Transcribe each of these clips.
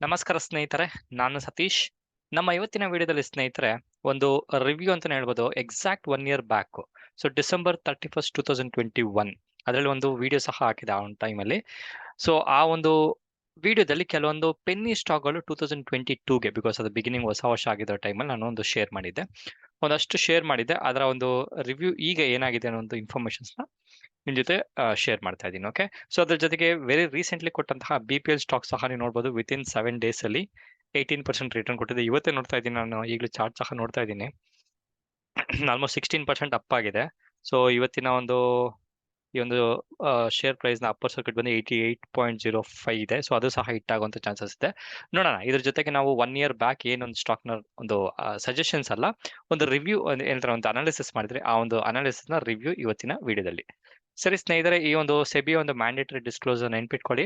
ನಮಸ್ಕಾರ ಸ್ನೇಹಿತರೆ, ನಾನು ಸತೀಶ್. ನಮ್ಮ ಇವತ್ತಿನ ವಿಡಿಯೋದಲ್ಲಿ ಸ್ನೇಹಿತರೆ ಒಂದು ರಿವ್ಯೂ ಅಂತಾನೆ ಹೇಳ್ಬೋದು. Exact 1 year back, so December 31st 2021 ಅದರಲ್ಲಿ ಒಂದು ವಿಡಿಯೋ ಸಹ ಹಾಕಿದೆ ಆ ಒಂದು ಟೈಮಲ್ಲಿ. ಸೊ ಆ ಒಂದು ವಿಡಿಯೋದಲ್ಲಿ ಕೆಲವೊಂದು ಪೆನ್ನಿ ಸ್ಟಾಕ್ಗಳು 2022ಗೆ, ಬಿಕಾಸ್ ಅದು ಬಿಗಿನಿಂಗ್ ಹೊಸ ವರ್ಷ ಆಗಿದ್ದ ಟೈಮಲ್ಲಿ ನಾನು ಒಂದು ಶೇರ್ ಮಾಡಿದ್ದೆ. ಒಂದಷ್ಟು ಶೇರ್ ಮಾಡಿದ್ದೆ. ಅದರ ಒಂದು ರಿವ್ಯೂ ಈಗ ಏನಾಗಿದೆ ಅನ್ನೋ ಒಂದು ಇನ್ಫಾರ್ಮೇಶನ್ಸ್ನ ನಿಮ್ ಜೊತೆ ಶೇರ್ ಮಾಡ್ತಾ ಇದ್ದೀನಿ. ಓಕೆ, ಸೊ ಅದ್ರ ಜೊತೆಗೆ ವೆರಿ ರೀಸೆಂಟ್ಲಿ ಕೊಟ್ಟಂತಹ BPL ಸ್ಟಾಕ್ ಸಹ ನೀವು ನೋಡ್ಬೋದು. ವಿತಿನ್ 7 days ಅಲ್ಲಿ 18% ರಿಟರ್ನ್ ಕೊಟ್ಟಿದೆ. ಇವತ್ತೇ ನೋಡ್ತಾ ಇದ್ದೀನಿ, ನಾನು ಈಗಲೂ ಚಾರ್ಟ್ ಸಹ ನೋಡ್ತಾ ಇದ್ದೀನಿ. ಆಲ್ಮೋಸ್ಟ್ 16% ಅಪ್ ಆಗಿದೆ. ಸೊ ಇವತ್ತಿನ ಈ ಒಂದು ಶೇರ್ ಪ್ರೈಸ್ ನ ಅಪ್ಪರ್ ಸರ್ಕ್ಯೂಟ್ ಬಂದು 88.05 ಇದೆ. ಸೊ ಅದು ಸಹ ಹಿಟ್ ಆಗುವಂತ ಚಾನ್ಸಸ್ ಇದೆ. ನೋಡೋಣ. ಇದ್ರ ಜೊತೆಗೆ ನಾವು 1 ಇಯರ್ ಬ್ಯಾಕ್ ಏನೊಂದು ಸ್ಟಾಕ್ ನ ಒಂದು ಸಜೆಷನ್ಸ್ ಅಲ್ಲ, ಒಂದು ರಿವ್ಯೂ ಏನಾರ ಒಂದು ಅನಾಲಿಸಿಸ್ ಮಾಡಿದ್ರೆ ಆ ಒಂದು ಅನಾಲಿಸಿಸ್ ನ ರಿವ್ಯೂ ಇವತ್ತಿನ ವಿಡಿಯೋದಲ್ಲಿ. ಸರಿ ಸ್ನೇಹಿತರೆ, ಈ ಒಂದು ಸೆಬಿ ಒಂದು ಮ್ಯಾಂಡೇಟರಿ ಡಿಸ್ಕ್ಲೋಸರ್ ನೆನ್ಪಿಟ್ಕೊಳ್ಳಿ.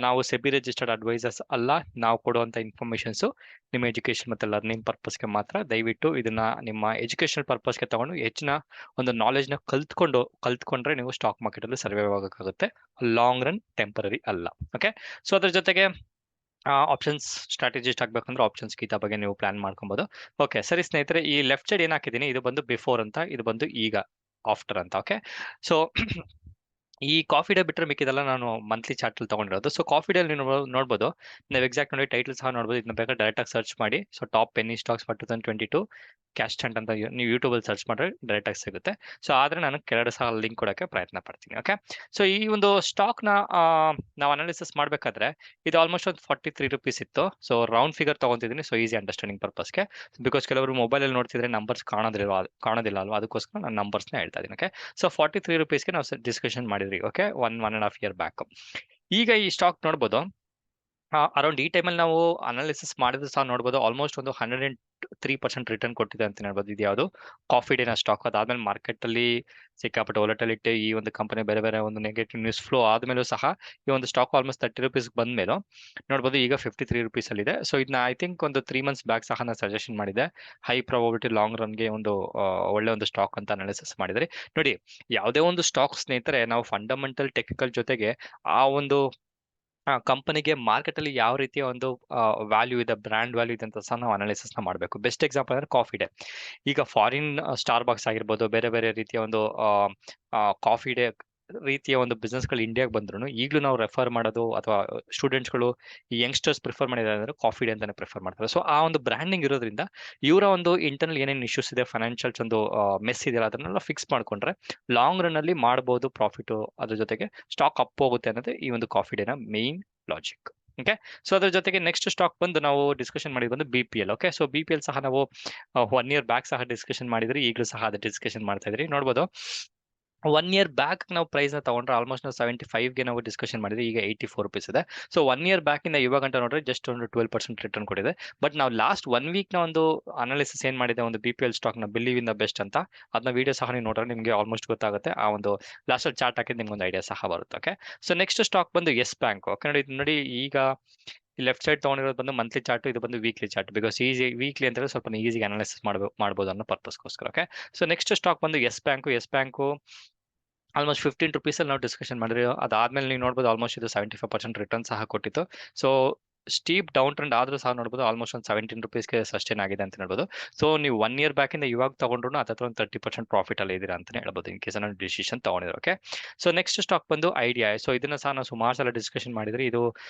ನಾವು ಸೆಬಿ ರಿಜಿಸ್ಟರ್ಡ್ ಅಡ್ವೈಸರ್ಸ್ ಅಲ್ಲ. ನಾವು ಕೊಡುವಂತ ಇನ್ಫಾರ್ಮೇಶನ್ಸ್ ನಿಮ್ಮ ಎಜುಕೇಶನ್ ಮತ್ತೆ ಲರ್ನಿಂಗ್ ಪರ್ಪಸ್ಗೆ ಮಾತ್ರ. ದಯವಿಟ್ಟು ಇದನ್ನ ನಿಮ್ಮ ಎಜುಕೇಶನಲ್ ಪರ್ಪಸ್ಗೆ ತಗೊಂಡು ಹೆಚ್ಚಿನ ಒಂದು ನಾಲೆಜ್ ನ ಕಲ್ತ್ಕೊಂಡ್ರೆ ನೀವು ಸ್ಟಾಕ್ ಮಾರ್ಕೆಟ್ ಅಲ್ಲಿ ಸರ್ವೈವ್ ಆಗೋಕ್ಕಾಗುತ್ತೆ. ಲಾಂಗ್ ರನ್, ಟೆಂಪರರಿ ಅಲ್ಲ. ಓಕೆ, ಸೊ ಅದ್ರ ಜೊತೆಗೆ ಆಪ್ಷನ್ಸ್ ಸ್ಟ್ರಾಟಜಿಸ್ಟ್ ಆಗ್ಬೇಕಂದ್ರೆ ಆಪ್ಷನ್ಸ್ ಗೀತಾ ಬಗ್ಗೆ ನೀವು ಪ್ಲಾನ್ ಮಾಡ್ಕೊಬಹುದು. ಓಕೆ ಸರಿ ಸ್ನೇಹಿತರೆ, ಈ ಲೆಫ್ಟ್ ಸೈಡ್ ಏನ್ ಹಾಕಿದ್ದೀನಿ ಇದು ಬಂದು ಬಿಫೋರ್ ಅಂತ, ಇದು ಬಂದು ಈಗ ಆಫ್ಟರ್ ಅಂತ. ಓಕೆ, ಸೊ ಈ ಕಾಫಿ ಡೇ ಬಿಟ್ಟರೆ ಮಿಕ್ಕಿದೆಲ್ಲ ನಾನು ಮಂತ್ಲಿ ಚಾರ್ಟ್ ಅಲ್ಲಿ ತಗೊಂಡಿರೋದು. ಸೊ ಕಾಫಿ ಡೇ ನೀವು ನೋಡ್ಬೋದು, ನೀವು ಎಕ್ಸಾಕ್ಟ್ ನೋಡಿ ಟೈಟಲ್ ಸಹ ನೋಡ್ಬೋದು. ಇದನ್ನ ಬೇಕಾದ್ರೆ ಡೈರೆಕ್ಟ್ ಆಗಿ ಸರ್ಚ್ ಮಾಡಿ. So top penny stocks for 2022 cash stand ಅಂತ ನೀವು ಯೂಟ್ಯೂಬ್ ಅಲ್ಲಿ ಸರ್ಚ್ ಮಾಡಿದ್ರೆ ಡೈರೆಕ್ಟ್ ಆಗಿ ಸಿಗುತ್ತೆ. ಸೊ ಆದ್ರೆ ನಾನು ಕೆಳಗಡೆ ಸಹ ಲಿಂಕ್ ಕೊಡೋಕೆ ಪ್ರಯತ್ನ ಪಡ್ತೀನಿ. ಓಕೆ, ಸೊ ಈ ಒಂದು ಸ್ಟಾಕ್ ನ ನಾವು ಅನಾಲಿಸಿಸ್ ಮಾಡ್ಬೇಕಾದ್ರೆ ಇದು ಆಲ್ಮೋಸ್ಟ್ ಒಂದು 43 rupees ಇತ್ತು. ಸೊ ರೌಂಡ್ ಫಿಗರ್ ತಗೊಂತಿದ್ದೀನಿ, ಸೊ ಈಸಿ ಅಂಡರ್ಸ್ಟ್ಯಾಂಡಿಂಗ್ ಪರ್ಪಸ್ಗೆ. ಬಿಕಾಸ್ ಕೆಲವರು ಮೊಬೈಲ್ ಅಲ್ಲಿ ನೋಡ್ತಿದ್ರೆ ನಂಬರ್ಸ್ ಕಾಣೋದಿಲ್ಲ ಅಲ್ವಾ, ಅದಕ್ಕೋಸ್ಕರ ನಾನು ನಂಬರ್ಸ್ನ ಹೇಳ್ತಾ ಇದ್ದೀನಿ. ಓಕೆ, ಸೊ 43 rupeesಗೆ ನಾವು ಡಿಸ್ಕಷನ್ ಮಾಡಿದ್ರಿ. Okay, 1.5 year back. ಈಗ ಈ ಸ್ಟಾಕ್ ನೋಡ್ಬೋದು, ಅರೌಂಡ್ ಈ ಟೈಮಲ್ಲಿ ನಾವು ಅನಾಲಿಸಿಸ್ ಮಾಡಿದ್ರು ಸಹ ನೋಡ್ಬೋದು, ಆಲ್ಮೋಸ್ಟ್ ಒಂದು 103% ರಿಟರ್ನ್ ಕೊಟ್ಟಿದೆ ಅಂತ ಹೇಳ್ಬೋದು. ಇದು ಯಾವುದು ಕಾಫಿ ಡೇನ ಸ್ಟಾಕ್. ಅದಾದ್ಮೇಲೆ ಮಾರ್ಕೆಟ್ ಅಲ್ಲಿ ಸಿಕ್ಕಾಪಟ್ಟೆ ವೊಲಟಿಲಿಟಿ, ಈ ಒಂದು ಕಂಪನಿ ಬೇರೆ ಬೇರೆ ಒಂದು ನೆಗೆಟಿವ್ ನ್ಯೂಸ್ ಫ್ಲೋ ಆದ್ಮೇಲೂ ಸಹ ಈ ಒಂದು ಸ್ಟಾಕ್ ಆಲ್ಮೋಸ್ಟ್ 30 rupees ಬಂದ್ಮೇಲೆ ನೋಡ್ಬೋದು ಈಗ 53 rupees ಅಲ್ಲಿ ಇದೆ. ಸೊ ಇದನ್ನ ಐ ಥಿಂಕ್ ಒಂದು 3 months ಬ್ಯಾಕ್ ಸಹ ನಾನು ಸಜೆಷನ್ ಮಾಡಿದೆ. ಹೈ ಪ್ರಾಬಬಿಲಿಟಿ ಲಾಂಗ್ ರನ್ಗೆ ಒಂದು ಒಳ್ಳೆ ಒಂದು ಸ್ಟಾಕ್ ಅಂತ ಅನಾಲಿಸಿಸ್ ಮಾಡಿದ್ರಿ. ನೋಡಿ, ಯಾವುದೇ ಒಂದು ಸ್ಟಾಕ್ ಸ್ನೇಹಿತರೆ, ನಾವು ಫಂಡಮೆಂಟಲ್ ಟೆಕ್ನಿಕಲ್ ಜೊತೆಗೆ ಆ ಒಂದು ಕಂಪನಿಗೆ ಮಾರ್ಕೆಟ್ ಅಲ್ಲಿ ಯಾವ ರೀತಿಯ ಒಂದು ವ್ಯಾಲ್ಯೂ ಇದೆ, ಬ್ರ್ಯಾಂಡ್ ವ್ಯಾಲ್ಯೂ ಇದೆ ಅಂತ ಸಹ ನಾವು ಅನಾಲಿಸಿಸ್ ನ ಮಾಡಬೇಕು. ಬೆಸ್ಟ್ ಎಕ್ಸಾಂಪಲ್ ಅಂದ್ರೆ ಕಾಫಿ ಡೇ. ಈಗ ಫಾರಿನ್ ಸ್ಟಾರ್ ಬಾಕ್ಸ್ ಆಗಿರ್ಬೋದು, ಬೇರೆ ಬೇರೆ ರೀತಿಯ ಒಂದು ಕಾಫಿ ಡೇ ರೀತಿಯ ಒಂದು ಬಿಸ್ನೆಸ್ ಗಳು ಇಂಡಿಯಾಗೆ ಬಂದ್ರು ಈಗಲೂ ನಾವು ರೆಫರ್ ಮಾಡೋದು, ಅಥವಾ ಸ್ಟೂಡೆಂಟ್ಸ್ಗಳು, ಈ ಯಂಗ್ಸ್ಟರ್ಸ್ ಪ್ರಿಫರ್ ಮಾಡಿದ್ದಾರೆ ಅಂದ್ರೆ ಕಾಫಿ ಡೇ ಅಂತಾನೆ ಪ್ರಿಫರ್ ಮಾಡ್ತಾರೆ. ಸೊ ಆ ಒಂದು ಬ್ರ್ಯಾಂಡಿಂಗ್ ಇರೋದ್ರಿಂದ ಇವರ ಒಂದು ಇಂಟರ್ನಲ್ ಏನೇನು ಇಶ್ಯೂಸ್ ಇದೆ, ಫೈನಾನ್ಷಿಯಲ್ಸ್ ಒಂದು ಮೆಸ್ ಇದೆಯಲ್ಲ, ಅದನ್ನೆಲ್ಲ ಫಿಕ್ಸ್ ಮಾಡ್ಕೊಂಡ್ರೆ ಲಾಂಗ್ ರನ್ ಅಲ್ಲಿ ಮಾಡಬಹುದು ಪ್ರಾಫಿಟ್. ಅದ್ರ ಜೊತೆಗೆ ಸ್ಟಾಕ್ ಅಪ್ ಹೋಗುತ್ತೆ ಅನ್ನೋದು ಈ ಒಂದು ಕಾಫಿ ಡೇನ ಮೇನ್ ಲಾಜಿಕ್. ಓಕೆ, ಸೊ ಅದ್ರ ಜೊತೆಗೆ ನೆಕ್ಸ್ಟ್ ಸ್ಟಾಕ್ ಬಂದು ನಾವು ಡಿಸ್ಕಷನ್ ಮಾಡಿದ್ ಬಂದು BPL. ಓಕೆ, ಸೊ BPL ಸಹ ನಾವು 1 year ಬ್ಯಾಕ್ ಸಹ ಡಿಸ್ಕಷನ್ ಮಾಡಿದ್ರಿ, ಈಗಲೂ ಸಹ ಅದೇ ಡಿಸ್ಕಷನ್ ಮಾಡ್ತಾ ಇದ್ರಿ. ನೋಡ್ಬೋದು 1 year ಬ್ಯಾಕ್ ನಾವು ಪ್ರೈಸ್ ನ ತಗೊಂಡ್ರೆ ಆಲ್ಮೋಸ್ಟ್ ನಾವು 75ಗೆ ನಾವು ಡಿಸ್ಕಷನ್ ಮಾಡಿದ್ವಿ, ಈಗ 84 rupees ಇದೆ. ಸೊ 1 year ಬ್ಯಾಕ್ ಇಂದ ಇವಾಗ ಗಂಟ ನೋಡ್ರೆ ಜಸ್ಟ್ ಒಂದು 12% ರಿಟರ್ನ್ ಕೊಟ್ಟಿದೆ. ಬಟ್ ನಾವು ಲಾಸ್ಟ್ 1 week ನ ಒಂದು ಅನಾಲಿಸಿಸ್ ಏನ್ ಮಾಡಿದೆ, ಒಂದು BPL ಸ್ಟಾಕ್ ನ ಬಿಲೀವ್ ಇನ್ ದ ಬೆಸ್ಟ್ ಅಂತ, ಅದನ್ನ ವಿಡಿಯೋ ಸಹ ನೀವು ನೋಡ್ರೆ ನಿಮಗೆ ಆಲ್ಮೋಸ್ಟ್ ಗೊತ್ತಾಗುತ್ತೆ. ಆ ಒಂದು ಲಾಸ್ಟ್ ಅಲ್ಲಿ ಚಾರ್ಟ್ ಹಾಕಿದ್ರೆ ನಿಮ್ಗೆ ಒಂದು ಐಡಿಯಾ ಸಹ ಬರುತ್ತೆ. ಓಕೆ, ಸೊ ನೆಕ್ಸ್ಟ್ ಸ್ಟಾಕ್ ಬಂದು ಎಸ್ ಬ್ಯಾಂಕ್. ಓಕೆ, ನೋಡಿ ಈಗ ಲೆಫ್ಟ್ ಸೈಡ್ ತಗೊಂಡಿರೋದು ಬಂದು ಮಂತ್ಲಿ ಚಾರ್ಟ್, ಇದು ಬಂದು weekly chart. Because easy weekly ಅಂತ ಹೇಳಿ ಸ್ವಲ್ಪ ಈಸಿಗೆ ಅನಾಲಿಸಿಸ್ ಮಾಡ್ಬೋದು ಅನ್ನೋ ಪರ್ಪಸ್ಗೋಸ್ಕರ. ಓಕೆ, ಸೊ ನೆಕ್ಸ್ಟ್ ಸ್ಟಾಕ್ ಬಂದು ಎಸ್ ಬ್ಯಾಂಕು ಆಲ್ಮೋಸ್ಟ್ 15 rupees ಅಲ್ಲಿ ನಾವು ಡಿಸ್ಕಷನ್ ಮಾಡಿದ್ರಿ. ಅದಾದ್ಮೇಲೆ ನೀವು ನೋಡ್ಬೋದು ಆಲ್ಮೋಸ್ಟ್ ಇದು 75% ರಿಟರ್ನ್ ಸಹ ಕೊಟ್ಟಿತ್ತು. ಸೊ ಸ್ಟೀಪ್ ಡೌನ್ ಟ್ರೆಂಡ್ ಆದ್ರೂ ಸಹ ನೋಡ್ಬೋದು ಆಲ್ಮೋಸ್ಟ್ ಒಂದು 17 rupeesಗೆ ಸಸ್ಟೈನ್ ಆಗಿದೆ ಅಂತ ಹೇಳ್ಬೋದು. ಸೊ ನೀವು 1 year ಬ್ಯಾಕ್ ಇಂದ ಇವಾಗ ತಗೊಂಡ್ರು ಅದತ್ರ ಒಂದು 30% ಪ್ರಾಫಿಟ್ ಅಲ್ಲಿ ಇದೀರಾ ಅಂತ ಹೇಳ್ಬೋದು, ಇನ್ ಕೇಸ್ ನಾನು ಡಿಸಿಷನ್ ತಗೊಂಡಿದ್ರು. ಓಕೆ, ಸೊ ನೆಕ್ಸ್ಟ್ ಸ್ಟಾಕ್ ಬಂದು ಐಡಿಯಾ. ಸೊ ಇದನ್ನ ಸಹ ನಾವು ಸುಮಾರು ಸಲ ಡಿಸ್ಕಷನ್ ಮಾಡಿದ್ರಿ. ಇದು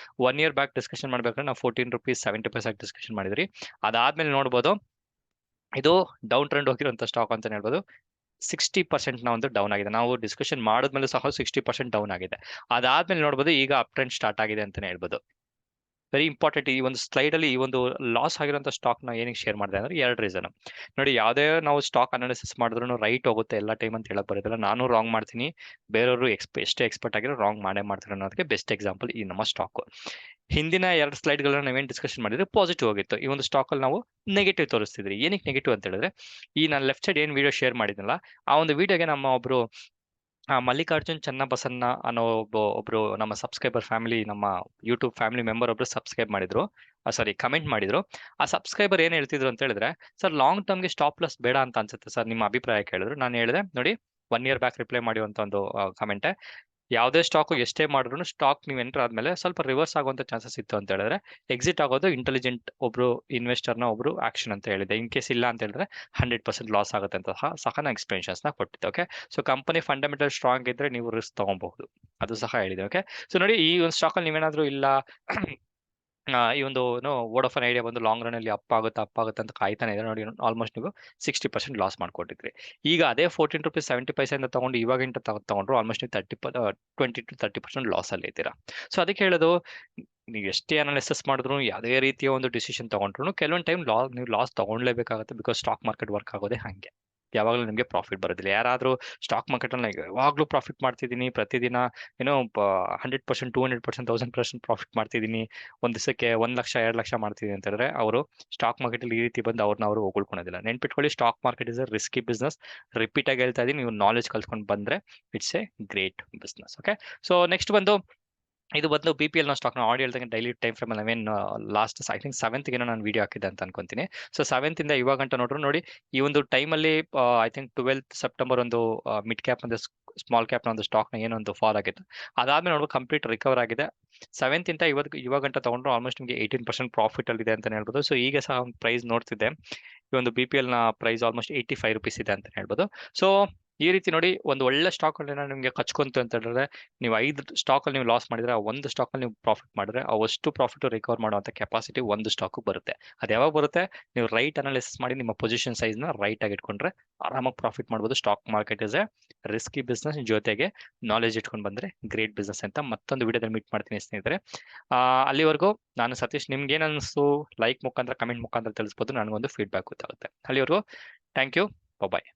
1 year ಬ್ಯಾಕ್ ಡಿಸ್ಕಷನ್ ಮಾಡ್ಬೇಕಾದ್ರೆ ನಾವು 14 rupees 70 ಪೈಸೆ ಡಿಸ್ಕಷನ್ ಮಾಡಿದ್ರಿ. ಅದಾದ್ಮೇಲೆ ನೋಡ್ಬೋದು ಇದು ಡೌನ್ ಟ್ರೆಂಡ್ ಹೋಗಿರುವಂತ ಸ್ಟಾಕ್ ಅಂತ ಹೇಳ್ಬೋದು. 60% ನ ಒಂದು ಡೌನ್ ಆಗಿದೆ. ನಾವು ಡಿಸ್ಕಷನ್ ಮಾಡಿದ್ಮೇಲೆ ಸಹ 60% ಡೌನ್ ಆಗಿದೆ. ಅದಾದ್ಮೇಲೆ ನೋಡ್ಬೋದು ಈಗ ಅಪ್ ಟ್ರೆಂಡ್ ಸ್ಟಾರ್ಟ್ ಆಗಿದೆ ಅಂತಾನೆ ಹೇಳ್ಬೋದು. Very important. ಈ ಒಂದು ಸ್ಲೈಡ್ ಅಲ್ಲಿ ಈ ಒಂದು ಲಾಸ್ ಆಗಿರುವಂತ ಸ್ಟಾಕ್ ನ ಏನಕ್ಕೆ ಶೇರ್ ಮಾಡಿದೆ ಅಂದ್ರೆ 2 ರೀಸನ್. ನೋಡಿ, ಯಾವುದೇ ನಾವು ಸ್ಟಾಕ್ ಅನಾಲಿಸಿಸ್ ಮಾಡಿದ್ರು ರೈಟ್ ಹೋಗುತ್ತೆ ಎಲ್ಲ ಟೈಮ್ ಅಂತ ಹೇಳಕ್ ಬರೋದಿಲ್ಲ. ನಾನು ರಾಂಗ್ ಮಾಡ್ತೀನಿ, ಬೇರೆಯವರು ಎಷ್ಟೇ ಎಕ್ಸ್ಪರ್ಟ್ ಆಗಿರೋ ರಾಂಗ್ ಮಾಡ್ತಾರೆ ಅನ್ನೋದಕ್ಕೆ ಬೆಸ್ಟ್ ಎಕ್ಸಾಂಪಲ್ ಈ ನಮ್ಮ ಸ್ಟಾಕ್. ಹಿಂದಿನ 2 ಸ್ಲೈಡ್ಗಳನ್ನ ನಾವೇನ್ ಡಿಸ್ಕಷನ್ ಮಾಡಿದ್ರೆ ಪಾಸಿಟಿವ್ ಆಗಿತ್ತು. ಈ ಒಂದು ಸ್ಟಾಕ್ ಅಲ್ಲಿ ನಾವು ನೆಗೆಟಿವ್ ತೋರಿಸ್ತಿದ್ರಿ. ಏನಕ್ಕೆ ನೆಗೆಟಿವ್ ಅಂತ ಹೇಳಿದ್ರೆ, ಈ ನಾನು ಲೆಫ್ಟ್ ಸೈಡ್ ಏನ್ ವಿಡಿಯೋ ಶೇರ್ ಮಾಡಿದ್ನಲ್ಲ, ಆ ಒಂದು ವಿಡಿಯೋಗೆ ನಮ್ಮ ಒಬ್ರು ಮಲ್ಲಿಕಾರ್ಜುನ್ ಚನ್ನಬಸನ್ನ ಅನ್ನೋ ಒಬ್ರು ನಮ್ಮ ಸಬ್ಸ್ಕ್ರೈಬರ್ ಫ್ಯಾಮಿಲಿ, ನಮ್ಮ ಯೂಟ್ಯೂಬ್ ಫ್ಯಾಮಿಲಿ ಮೆಂಬರ್ ಒಬ್ರು ಸಬ್ಸ್ಕ್ರೈಬ್ ಮಾಡಿದ್ರು, ಸಾರಿ ಕಮೆಂಟ್ ಮಾಡಿದ್ರು. ಆ ಸಬ್ಸ್ಕ್ರೈಬರ್ ಏನ್ ಹೇಳ್ತಿದ್ರು ಅಂತ ಹೇಳಿದ್ರೆ, ಸರ್ ಲಾಂಗ್ ಟರ್ಮ್ಗೆ ಸ್ಟಾಪ್ ಲಾಸ್ ಬೇಡ ಅಂತ ಅನ್ಸುತ್ತೆ ಸರ್, ನಿಮ್ಮ ಅಭಿಪ್ರಾಯ ಕೇಳಿದ್ರು. ನಾನು ಹೇಳಿದೆ ನೋಡಿ, 1 year ಬ್ಯಾಕ್ ರಿಪ್ಲೈ ಮಾಡುವಂತ ಒಂದು ಕಮೆಂಟ್, ಯಾವುದೇ ಸ್ಟಾಕ್ ಎಷ್ಟೇ ಮಾಡಿದ್ರು ಸ್ಟಾಕ್ ನೀವು ಎಂಟರ್ ಆದ್ಮೇಲೆ ಸ್ವಲ್ಪ ರಿವರ್ಸ್ ಆಗುವಂತ ಚಾನ್ಸಸ್ ಇತ್ತು ಅಂತ ಹೇಳಿದ್ರೆ ಎಕ್ಸಿಟ್ ಆಗೋದು ಇಂಟೆಲಿಜೆಂಟ್ ಒಬ್ರು ಇನ್ವೆಸ್ಟರ್ನ ಒಬ್ರು ಆಕ್ಷನ್ ಅಂತ ಹೇಳಿದೆ. ಇನ್ ಕೇಸ್ ಇಲ್ಲ ಅಂತ ಹೇಳಿದ್ರೆ 100% ಲಾಸ್ ಆಗುತ್ತೆ ಅಂತ ಸಹ ನಾನು ಎಕ್ಸ್ಪ್ಲನೇಷನ್ಸ್ ನ ಕೊಟ್ಟಿದ್ದೆ. Okay, so company fundamental strong ಇದ್ರೆ ನೀವು ರಿಸ್ಕ್ ತಗೊಬಹುದು, ಅದು ಸಹ ಹೇಳಿದೆ. ಓಕೆ, ಸೊ ನೋಡಿ ಈ ಒಂದು ಸ್ಟಾಕ್ ಅಲ್ಲಿ ನೀವೇನಾದ್ರೂ ಇಲ್ಲ ಈ ಒಂದು ವೋಡಾಫೋನ್ ಐಡಿಯಾ ಬಂದು ಲಾಂಗ್ ರನ್ ಅಲ್ಲಿ ಅಪ್ ಆಗುತ್ತೆ ಅಂತ ಕಾಯ್ತಾನೆ ಇದೆ ನೋಡಿ, ಆಲ್ಮೋಸ್ಟ್ ನೀವು 60% ಲಾಸ್ ಮಾಡ್ಕೊಟ್ಟಿದ್ರಿ. ಈಗ ಅದೇ ₹14 70 ತಗೊಂಡು ಇವಾಗಿಂಟ ತಗೊಂಡ್ರು ಆಲ್ಮೋಸ್ಟ್ ನೀವು 20 to 30% ಲಾಸ್ ಅಲ್ಲಿ ಇದ್ದೀರಾ. ಸೊ ಅದಕ್ಕೆ ಹೇಳೋದು, ನೀವು ಎಷ್ಟೇ ಅನಾಲಿಸಿಸ್ ಮಾಡಿದ್ರು ಯಾವುದೇ ರೀತಿಯ ಒಂದು ಡಿಸಿಷನ್ ತಗೊಂಡ್ರು ಕೆಲವೊಂದು ಟೈಮ್ ನೀವು ಲಾಸ್ ತಗೊಳ್ಲೇಬೇಕಾಗುತ್ತೆ. ಬಿಕಾಸ್ ಸ್ಟಾಕ್ ಮಾರ್ಕೆಟ್ ವರ್ಕ್ ಆಗೋದೇ ಹಾಗೆ, ಯಾವಾಗಲೂ ನಿಮಗೆ ಪ್ರಾಫಿಟ್ ಬರೋದಿಲ್ಲ. ಯಾರಾದ್ರೂ ಸ್ಟಾಕ್ ಮಾರ್ಕೆಟ್ ಅಲ್ಲಿ ಯಾವಾಗಲೂ ಪ್ರಾಫಿಟ್ ಮಾಡ್ತಿದ್ದೀನಿ, ಪ್ರತಿದಿನ 100%, 200%, 1000% ಪ್ರಾಫಿಟ್ ಮಾಡ್ತಿದ್ದೀನಿ, ಒಂದ್ ದಿವಸಕ್ಕೆ 1 ಲಕ್ಷ 2 ಲಕ್ಷ ಮಾಡ್ತಿದ್ದೀನಿ ಅಂತ ಹೇಳಿದ್ರೆ ಅವರು ಸ್ಟಾಕ್ ಮಾರ್ಕೆಟ್ ಅಲ್ಲಿ ಈ ರೀತಿ ಬಂದು ಅವ್ರು ಹೋಗ್ಕೊಳೋದಿಲ್ಲ. ನೆನ್ಪಿಟ್ಕೊಳ್ಳಿ, stock market is a risky business. Repeat ಆಗಿ ಹೇಳ್ತಾ ಇದೀನಿ, ನೀವು ನಾಲೆಜ್ ಕಲ್ತ್ಕೊಂಡು ಬಂದ್ರೆ it's A great business. Okay, so next ಬಂದು ಇದು ಬಂದು BPL ಸ್ಟಾಕ್ ನ ಆಡಿಯೋ ಹೇಳ್ದಂಗೆ ಡೈಲಿ ಟೈಮ್ ಫ್ರೇಮ್ ಅಲ್ಲಿ ನಾವೇನು ಲಾಸ್ಟ್ ಐ ಥಿಂಕ್ 7th ನಾನು ವಿಡಿಯೋ ಹಾಕಿದ್ದೆ ಅಂತ ಅನ್ಕೊಂತೀನಿ. ಸೊ 7th ಇಂದ ಇವಾಗ ಗಂಟ ನೋಡ್ರು ನೋಡಿ, ಈ ಒಂದು ಟೈಮ್ ಅಲ್ಲಿ ಐ ಥಿಂಕ್ 12th ಸೆಪ್ಟೆಂಬರ್ ಒಂದು ಮಿಡ್ ಕ್ಯಾಪ್ ಒಂದು ಸ್ಮಾಲ್ ಕ್ಯಾಪ್ ನ ಒಂದು ಸ್ಟಾಕ್ ನ ಏನೊಂದು ಫಾಲ್ ಆಗಿತ್ತು, ಅದಾದ್ಮೇಲೆ ನೋಡ್ಬೇಕು ಕಂಪ್ಲೀಟ್ ರಿಕವರ್ ಆಗಿದೆ. 7th ಇಂದ ಇವಾಗ ಗಂಟ ತಗೊಂಡ್ರು ಆಲ್ಮೋಸ್ಟ್ ನಿಮಗೆ 18% ಪ್ರಾಫಿಟ್ ಅಲ್ಲಿ ಇದೆ ಅಂತ ಹೇಳ್ಬೋದು. ಸೊ ಈಗ ಸಹ ಪ್ರೈಸ್ ನೋಡ್ತಿದ್ದೆ, ಈ ಒಂದು BPL ನ ಪ್ರೈಸ್ ಆಲ್ಮೋಸ್ಟ್ ₹85 ಇದೆ ಅಂತ ಹೇಳ್ಬೋದು. ಸೊ ಈ ರೀತಿ ನೋಡಿ, ಒಂದು ಒಳ್ಳೆ ಸ್ಟಾಕ್ ಅಲ್ಲಿ ನಿಮಗೆ ಕಚ್ಕೊಂತು ಅಂತ ಹೇಳಿದ್ರೆ, ನೀವು 5 ಸ್ಟಾಕ್ ಅಲ್ಲಿ ನೀವು ಲಾಸ್ ಮಾಡಿದ್ರೆ, ಆ ಒಂದು ಸ್ಟಾಕ್ ಅಲ್ಲಿ ನೀವು ಪ್ರಾಫಿಟ್ ಮಾಡಿದ್ರೆ ಅವಷ್ಟು ಪ್ರಾಫಿಟ್ ರಿಕವರ್ ಮಾಡುವಂತ ಕೆಪಾಸಿಟಿ ಒಂದು ಸ್ಟಾಕ್ ಬರುತ್ತೆ. ಅದು ಯಾವಾಗ ಬರುತ್ತೆ, ನೀವು ರೈಟ್ ಅನಾಲಿಸಿಸ್ ಮಾಡಿ ನಿಮ್ಮ ಪೊಸಿಷನ್ ಸೈಜ್ ನ ರೈಟ್ ಆಗಿ ಇಟ್ಕೊಂಡ್ರೆ ಆರಾಮಾಗಿ ಪ್ರಾಫಿಟ್ ಮಾಡ್ಬೋದು. Stock market is A risky business, ಜೊತೆಗೆ ನಾಲೆಜ್ ಇಟ್ಕೊಂಡು ಬಂದ್ರೆ ಗ್ರೇಟ್ ಬಿಸ್ನೆಸ್ ಅಂತ ಮತ್ತೊಂದು ವಿಡಿಯೋದಲ್ಲಿ ಮೀಟ್ ಮಾಡ್ತೀನಿ ಸ್ನೇಹಿತರೆ. ಅಲ್ಲಿವರೆಗೂ ನಾನು ಸತೀಶ್. ನಿಮ್ಗೆ ಏನ್ ಅನಿಸ್ತು ಲೈಕ್ ಮುಖಾಂತರ, ಕಮೆಂಟ್ ಮುಖಾಂತರ ತಿಳಿಸ್ಬೋದು, ನನಗೊಂದು ಫೀಡ್ಬ್ಯಾಕ್ ಗೊತ್ತಾಗುತ್ತೆ. ಅಲ್ಲಿವರೆಗೂ ಥ್ಯಾಂಕ್ ಯು, ಬಾಯ್.